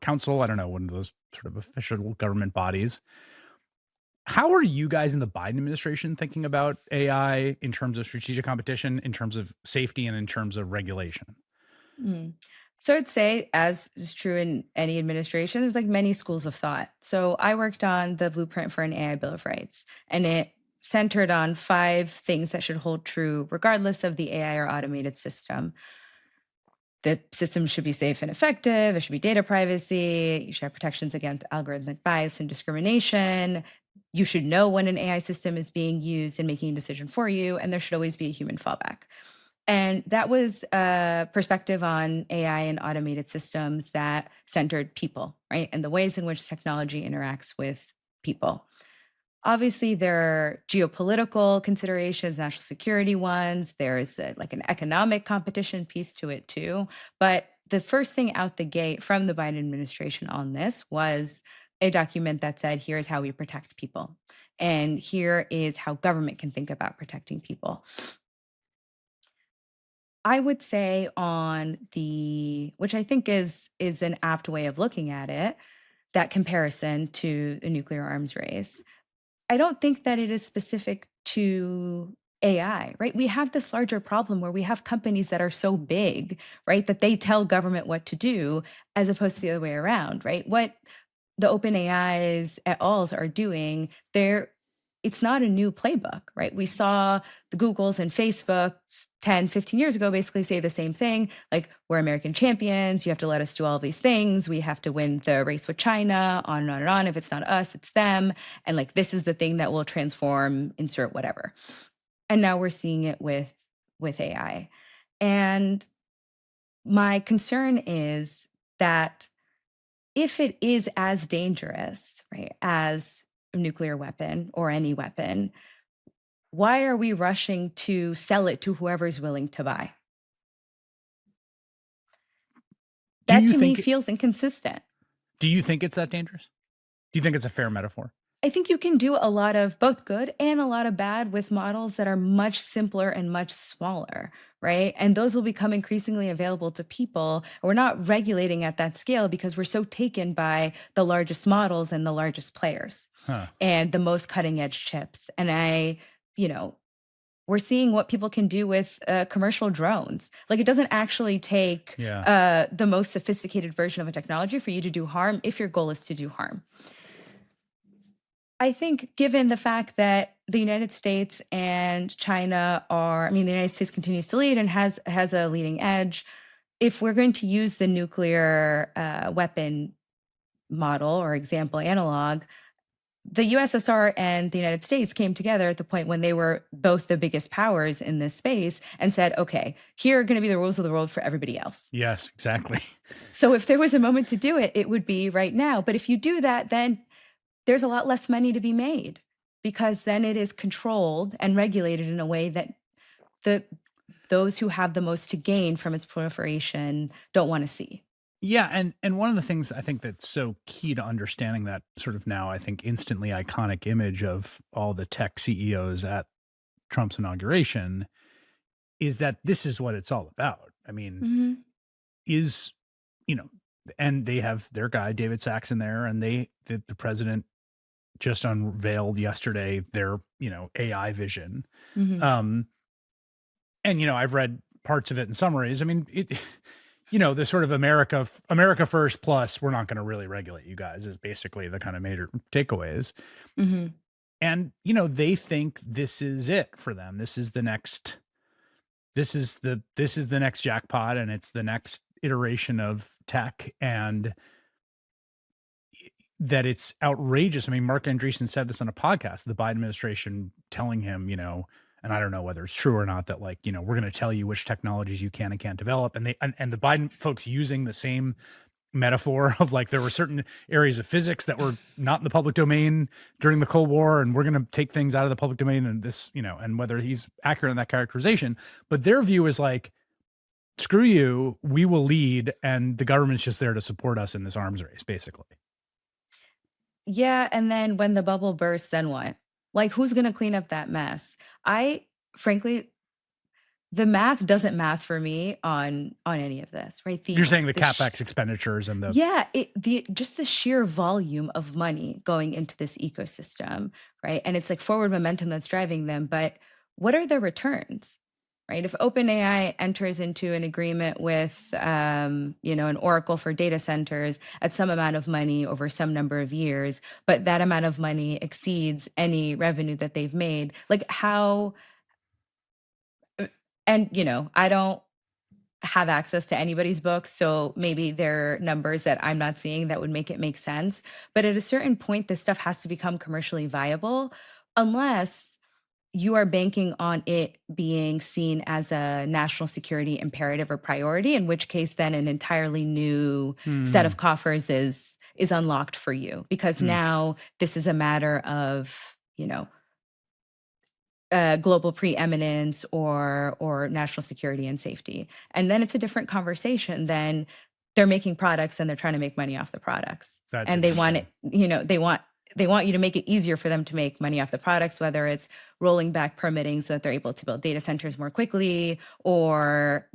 council. I don't know, one of those sort of official government bodies. How are you guys in the Biden administration thinking about AI in terms of strategic competition, in terms of safety, and in terms of regulation? Mm. So I'd say, as is true in any administration, there's like many schools of thought. So I worked on the blueprint for an AI Bill of Rights, and it centered on 5 things that should hold true regardless of the AI or automated system. The system should be safe and effective. There should be data privacy. You should have protections against algorithmic bias and discrimination. You should know when an AI system is being used and making a decision for you, and there should always be a human fallback. And that was a perspective on AI and automated systems that centered people, right? And the ways in which technology interacts with people. Obviously, there are geopolitical considerations, national security ones. There's like an economic competition piece to it too. But the first thing out the gate from the Biden administration on this was a document that said, here's how we protect people. And here is how government can think about protecting people. I would say on which I think is an apt way of looking at it, that comparison to the nuclear arms race. I don't think that it is specific to AI, right? We have this larger problem where we have companies that are so big, right, that they tell government what to do as opposed to the other way around, right? What the OpenAIs et al. Are doing, it's not a new playbook, right? We saw the Googles and Facebook 10, 15 years ago basically say the same thing. Like, we're American champions. You have to let us do all these things. We have to win the race with China, on and on and on. If it's not us, it's them. And like, this is the thing that will transform, insert whatever. And now we're seeing it with AI. And my concern is that if it is as dangerous, right, as a nuclear weapon or any weapon, why are we rushing to sell it to whoever's willing to buy? Do That you to me think feels inconsistent. do you think it's that dangerous? Do you think it's a fair metaphor? I think you can do a lot of both good and a lot of bad with models that are much simpler and much smaller, right? And those will become increasingly available to people. We're not regulating at that scale because we're so taken by the largest models and the largest players Huh. and the most cutting edge chips. And you know, we're seeing what people can do with commercial drones. Like, it doesn't actually take Yeah. the most sophisticated version of a technology for you to do harm if your goal is to do harm. I think given the fact that the United States and China are, I mean, the United States continues to lead and has a leading edge. If we're going to use the nuclear weapon model or example analog, the USSR and the United States came together at the point when they were both the biggest powers in this space and said, okay, here are going to be the rules of the world for everybody else. Yes, exactly. So if there was a moment to do it, it would be right now. But if you do that, then there's a lot less money to be made because then it is controlled and regulated in a way that the those who have the most to gain from its proliferation don't want to see. Yeah, and one of the things I think that's so key to understanding that sort of now I think instantly iconic image of all the tech CEOs at Trump's inauguration is that this is what it's all about. I mean, Mhm. is you know, and they have their guy David Sachs in there, and the president just unveiled yesterday their AI vision. Mhm. Um, and I've read parts of it in summaries. I mean, it, the sort of America first plus we're not going to really regulate you guys is basically the kind of major takeaways. Mhm. And they think this is it for them. This is the next jackpot, and it's the next iteration of tech, and that it's outrageous. I mean, Mark Andreessen said this on a podcast, the Biden administration telling him, and I don't know whether it's true or not, that like, we're going to tell you which technologies you can and can't develop. And and the Biden folks using the same metaphor of like, there were certain areas of physics that were not in the public domain during the Cold War, and we're going to take things out of the public domain, and this, and whether he's accurate in that characterization. But their view is like, screw you, we will lead, and the government's just there to support us in this arms race, basically. Yeah, and then when the bubble bursts, then what? Like, who's gonna clean up that mess? I frankly, the math doesn't math for me on any of this, right? You're saying the The sh CapEx expenditures and the Yeah, the just the sheer volume of money going into this ecosystem, right? And it's like forward momentum that's driving them, but what are the returns, right? If OpenAI enters into an agreement with, an Oracle for data centers at some amount of money over some number of years, but that amount of money exceeds any revenue that they've made, like how, and I don't have access to anybody's books, so maybe there are numbers that I'm not seeing that would make it make sense. But at a certain point, this stuff has to become commercially viable, unless you are banking on it being seen as a national security imperative or priority, in which case then an entirely new set Hmm. of coffers is unlocked for you because Hmm. now this is a matter of, global preeminence or national security and safety. And then it's a different conversation than they're making products and they're trying to make money off the products. That's And they want it, interesting. they want you to make it easier for them to make money off the products, whether it's rolling back permitting so that they're able to build data centers more quickly, or,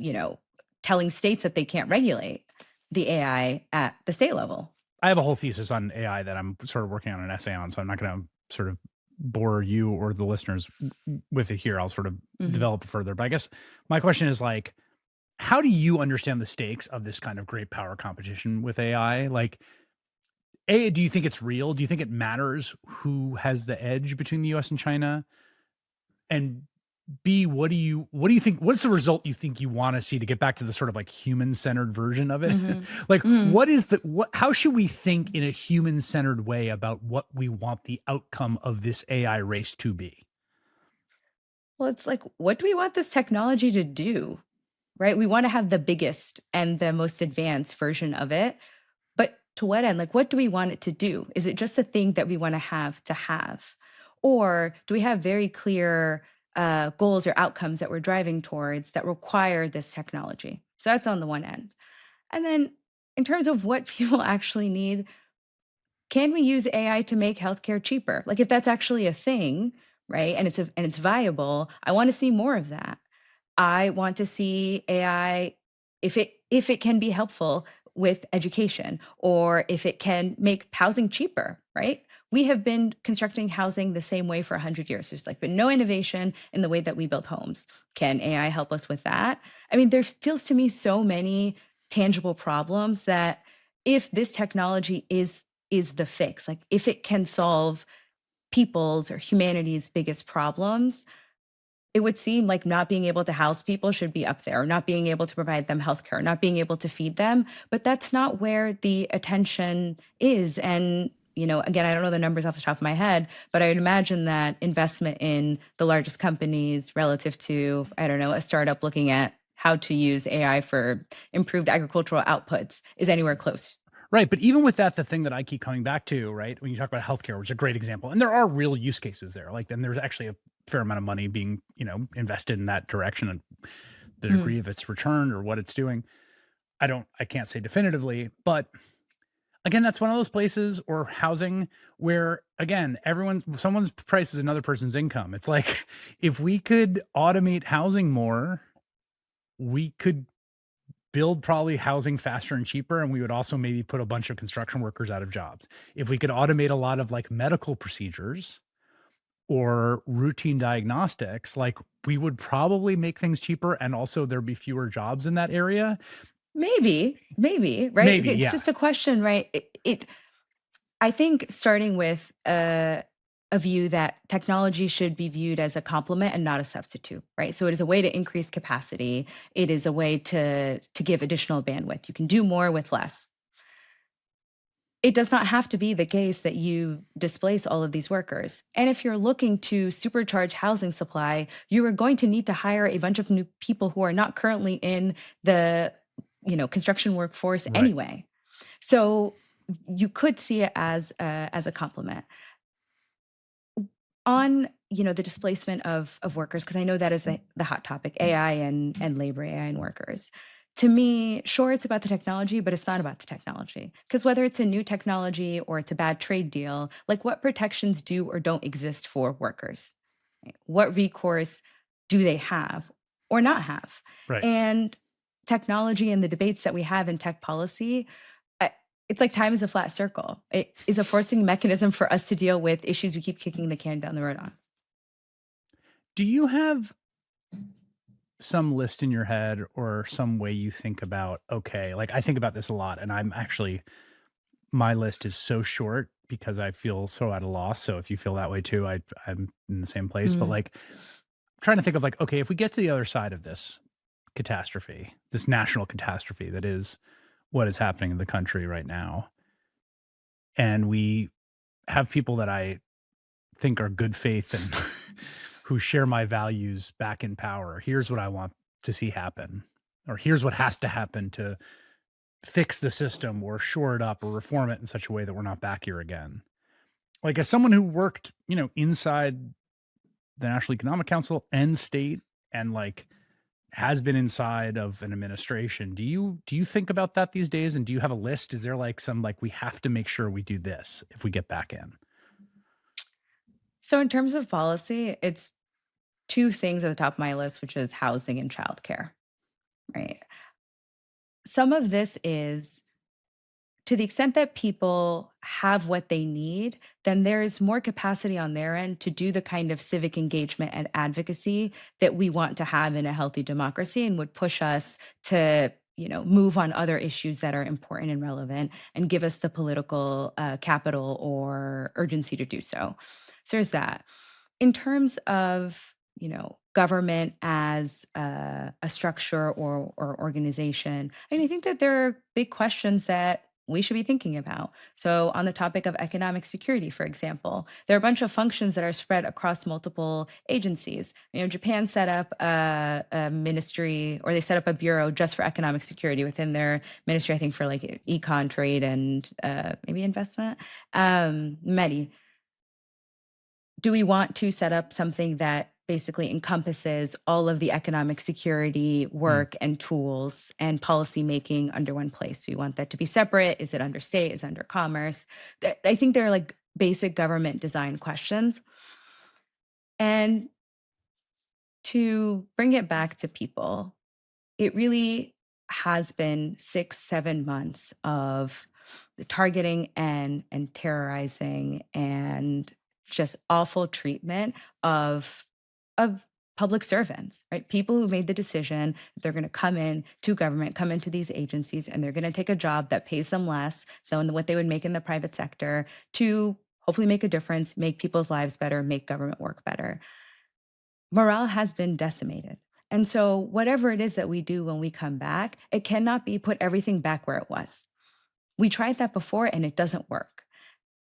telling states that they can't regulate the AI at the state level. I have a whole thesis on AI that I'm sort of working on an essay on, so I'm not going to sort of bore you or the listeners with it here. I'll sort of Mhm. develop it further. But I guess my question is like, how do you understand the stakes of this kind of great power competition with AI? Like, A, do you think it's real? Do you think it matters who has the edge between the US and China? And B, what do you think? What's the result you think you want to see to get back to the sort of like human centered version of it? Mhm. Like, Mhm. how should we think in a human centered way about what we want the outcome of this AI race to be? Well, it's like, what do we want this technology to do? Right? We want to have the biggest and the most advanced version of it. But to what end? Like, what do we want it to do? Is it just a thing that we want to have to have? Or do we have very clear goals or outcomes that we're driving towards that require this technology? So that's on the one end. And then in terms of what people actually need, can we use AI to make healthcare cheaper? Like if that's actually a thing, right? And it's viable, I want to see more of that. I want to see AI if it can be helpful with education or if it can make housing cheaper, right? we have been constructing housing the same way for 100 years. There's like been no innovation in the way that we build homes. Can AI help us with that? I mean, there feels to me so many tangible problems that if this technology is the fix, like if it can solve people's or humanity's biggest problems, it would seem like not being able to house people should be up there, not being able to provide them healthcare, not being able to feed them. But that's not where the attention is. And, again, I don't know the numbers off the top of my head, but I would imagine that investment in the largest companies relative to, I don't know, a startup looking at how to use AI for improved agricultural outputs is anywhere close. Right. But even with that, the thing that I keep coming back to, right, when you talk about healthcare, which is a great example, and there are real use cases there, like, then there's actually a fair amount of money being, invested in that direction, and the Mm. degree of its return or what it's doing. I can't say definitively, but again, that's one of those places or housing where, again, someone's price is another person's income. It's like, if we could automate housing more, we could build probably housing faster and cheaper, and we would also maybe put a bunch of construction workers out of jobs. If we could automate a lot of like medical procedures or routine diagnostics, like, we would probably make things cheaper, and also there'd be fewer jobs in that area. Maybe, right? Maybe, It's yeah. just a question, right? I think starting with a view that technology should be viewed as a complement and not a substitute, right? So it is a way to increase capacity. It is a way to give additional bandwidth. You can do more with less. It does not have to be the case that you displace all of these workers. And if you're looking to supercharge housing supply, you are going to need to hire a bunch of new people who are not currently in the, construction workforce Right. anyway. So you could see it as a complement. On, the displacement of workers, because I know that is the hot topic, AI and labor, AI and workers. To me, sure, it's about the technology, but it's not about the technology. Because whether it's a new technology or it's a bad trade deal, like, what protections do or don't exist for workers? Right? What recourse do they have or not have? Right. And technology and the debates that we have in tech policy, I it's like time is a flat circle. It is a forcing mechanism for us to deal with issues we keep kicking the can down the road on. Do you have some list in your head or some way you think about, okay, like, I think about this a lot, and my list is so short because I feel so at a loss. So if you feel that way too, I'm in the same place. But Mm. like, trying to think of like, okay, if we get to the other side of this catastrophe, this national catastrophe that is what is happening in the country right now, and we have people that I think are good faith and who share my values back in power. Here's what I want to see happen, or here's what has to happen to fix the system or shore it up or reform it in such a way that we're not back here again. Like, as someone who worked, inside the National Economic Council and state, and like has been inside of an administration, do you think about that these days? And do you have a list? Is there like some, like, we have to make sure we do this if we get back in? So in terms of policy, it's two things at the top of my list, which is housing and childcare, right? Some of this is, to the extent that people have what they need, then there is more capacity on their end to do the kind of civic engagement and advocacy that we want to have in a healthy democracy, and would push us to, move on other issues that are important and relevant and give us the political capital or urgency to do so. So there's that. In terms of, government as a structure or organization, I mean, I think that there are big questions that we should be thinking about. So, on the topic of economic security, for example, there are a bunch of functions that are spread across multiple agencies. Japan set up a ministry, or they set up a bureau just for economic security within their ministry, I think, for like econ, trade, and maybe investment. METI. Do we want to set up something that basically encompasses all of the economic security Hmm. work and tools and policy making under one place? Do we want that to be separate? Is it under state? Is it under commerce? I think they're like basic government design questions. And to bring it back to people, it really has been 6, 7 months of the targeting and terrorizing and just awful treatment of public servants, right? People who made the decision that they're going to come in to government, come into these agencies, and they're going to take a job that pays them less than what they would make in the private sector to hopefully make a difference, make people's lives better, make government work better. Morale has been decimated. And so, whatever it is that we do when we come back, it cannot be put everything back where it was. We tried that before and it doesn't work.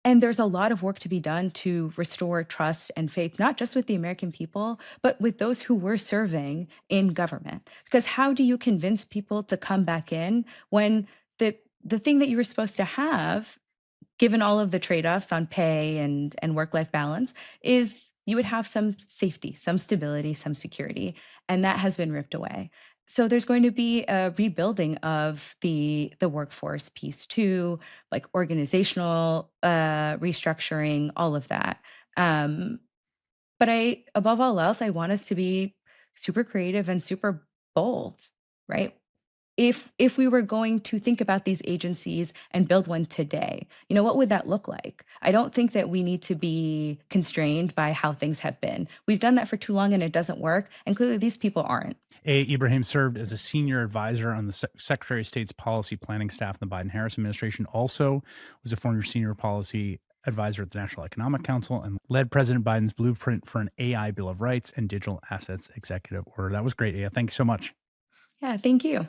And there's a lot of work to be done to restore trust and faith, not just with the American people, but with those who were serving in government. Because how do you convince people to come back in when the thing that you were supposed to have, given all of the trade-offs on pay and work-life balance, is you would have some safety, some stability, some security, and that has been ripped away. So there's going to be a rebuilding of the workforce piece too, like organizational restructuring, all of that. Um, but above all else, I want us to be super creative and super bold, right? If we were going to think about these agencies and build one today, what would that look like? I don't think that we need to be constrained by how things have been. We've done that for too long and it doesn't work, and clearly these people aren't. A. Ibrahim served as a senior advisor on the Secretary of State's policy planning staff in the Biden-Harris administration. Also was a former senior policy advisor at the National Economic Council and led President Biden's blueprint for an AI Bill of Rights and Digital Assets Executive Order. That was great, Aya. Thank you so much. Yeah, thank you.